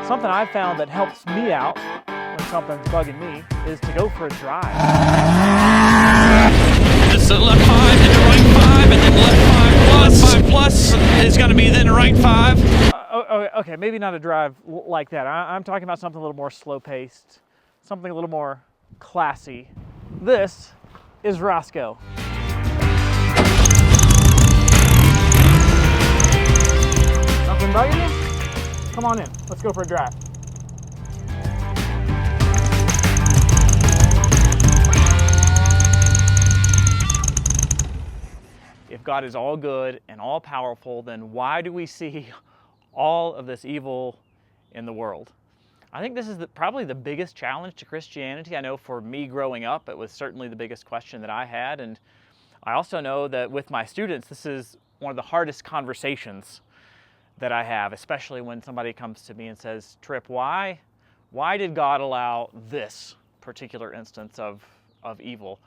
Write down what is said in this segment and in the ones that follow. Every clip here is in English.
Something I've found that helps me out when something's bugging me is to go for a drive. Just left 5 into right 5, and then left 5 plus is going to be then right 5. Okay, maybe not a drive like that. I'm talking about something a little more slow-paced, something a little more classy. This is Roscoe. Something bugging you? Come on in, let's go for a drive. If God is all good and all powerful, then why do we see all of this evil in the world? I think this is probably the biggest challenge to Christianity. I know for me growing up, it was certainly the biggest question that I had. And I also know that with my students, this is one of the hardest conversations that I have, especially when somebody comes to me and says, Tripp, why did God allow this particular instance of evil?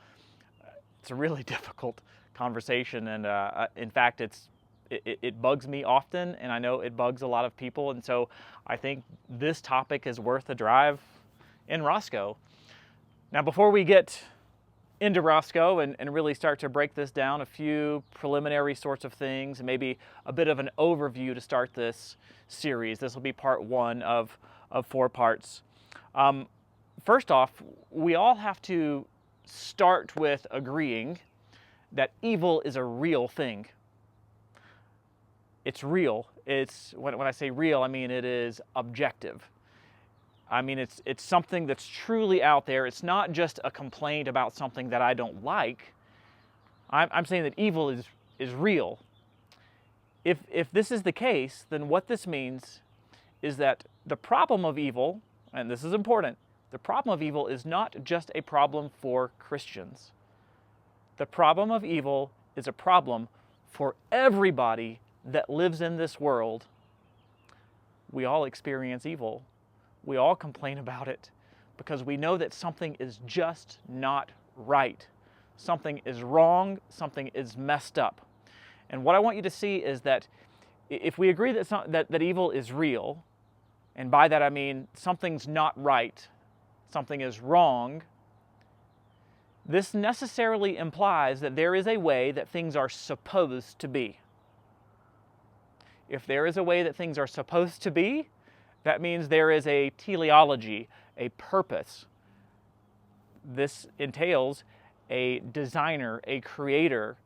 It's a really difficult conversation, and in fact, it bugs me often, and I know it bugs a lot of people, and so I think this topic is worth a drive in Roscoe. Now, before we get into Roscoe and really start to break this down, a few preliminary sorts of things, and maybe a bit of an overview to start this series. This will be part 1 of 4 parts. First off, we all have to start with agreeing that evil is a real thing. It's real. It's when I say real, I mean it is objective. I mean it's something that's truly out there. It's not just a complaint about something that I don't like. I'm saying that evil is real. If this is the case, then what this means is that the problem of evil, and this is important, the problem of evil is not just a problem for Christians. The problem of evil is a problem for everybody that lives in this world. We all experience evil. We all complain about it because we know that something is just not right. Something is wrong, something is messed up. And what I want you to see is that if we agree that evil is real, and by that I mean something's not right, something is wrong, this necessarily implies that there is a way that things are supposed to be. If there is a way that things are supposed to be, that means there is a teleology, a purpose. This entails a designer, a creator,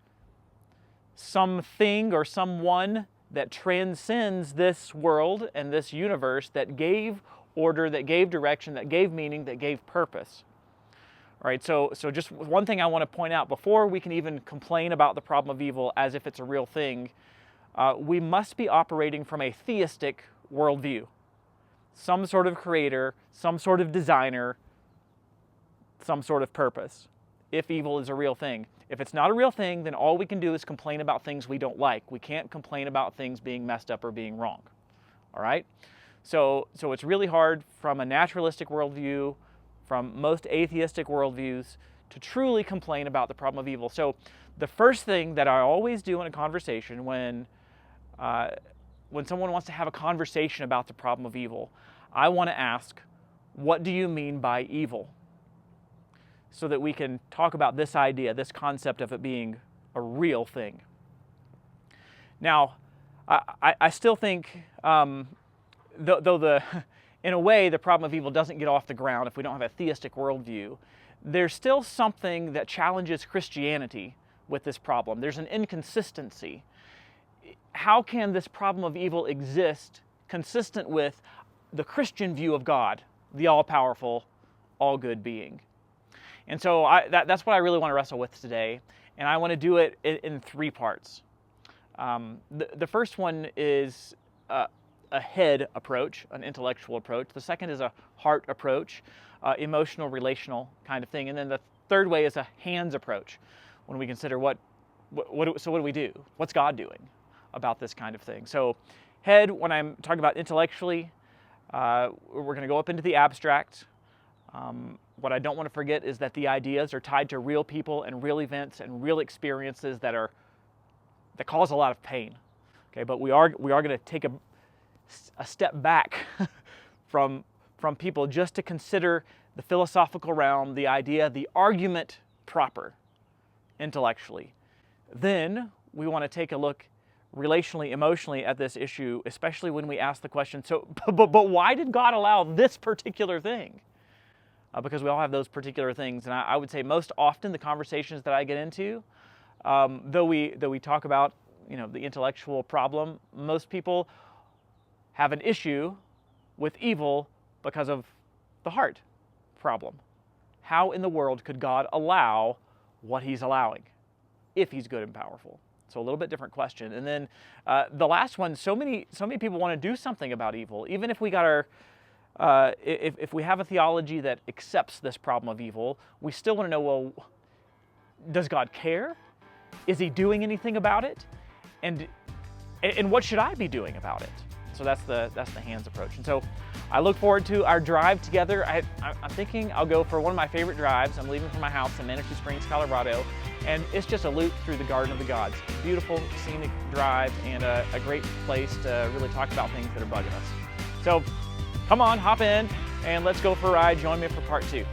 something or someone that transcends this world and this universe that gave order, that gave direction, that gave meaning, that gave purpose. All right, so just one thing I want to point out before we can even complain about the problem of evil as if it's a real thing, we must be operating from a theistic worldview. Some sort of creator, some sort of designer, some sort of purpose, if evil is a real thing. If it's not a real thing, then all we can do is complain about things we don't like. We can't complain about things being messed up or being wrong. All right? So it's really hard from a naturalistic worldview, from most atheistic worldviews, to truly complain about the problem of evil. So the first thing that I always do in a conversation when someone wants to have a conversation about the problem of evil, I want to ask, what do you mean by evil? So that we can talk about this idea, this concept of it being a real thing. Now, I still think, though in a way the problem of evil doesn't get off the ground if we don't have a theistic worldview, there's still something that challenges Christianity with this problem. There's an inconsistency. How can this problem of evil exist consistent with the Christian view of God, the all-powerful, all-good being? And so that's what I really want to wrestle with today, and I want to do it in 3 parts. The first one is a head approach, an intellectual approach. The second is a heart approach, emotional, relational kind of thing. And then the third way is a hands approach, when we consider what do we do? What's God doing about this kind of thing? So head, when I'm talking about intellectually, we're going to go up into the abstract. What I don't want to forget is that the ideas are tied to real people and real events and real experiences that cause a lot of pain. Okay, but we are going to take a step back from people just to consider the philosophical realm, the idea, the argument proper intellectually. Then we want to take a look relationally, emotionally at this issue, especially when we ask the question, so, but why did God allow this particular thing? Because we all have those particular things. And I would say most often the conversations that I get into, though we talk about, the intellectual problem, most people have an issue with evil because of the heart problem. How in the world could God allow what he's allowing if he's good and powerful? So a little bit different question. And then the last one, so many people want to do something about evil. Even if we got our, if we have a theology that accepts this problem of evil, we still want to know, well, does God care? Is he doing anything about it? And what should I be doing about it? So that's the hands approach. And so I look forward to our drive together. I'm thinking I'll go for one of my favorite drives. I'm leaving from my house in Manatee Springs, Colorado, and it's just a loop through the Garden of the Gods. Beautiful, scenic drive, and a great place to really talk about things that are bugging us. So come on, hop in, and let's go for a ride. Join me for part 2.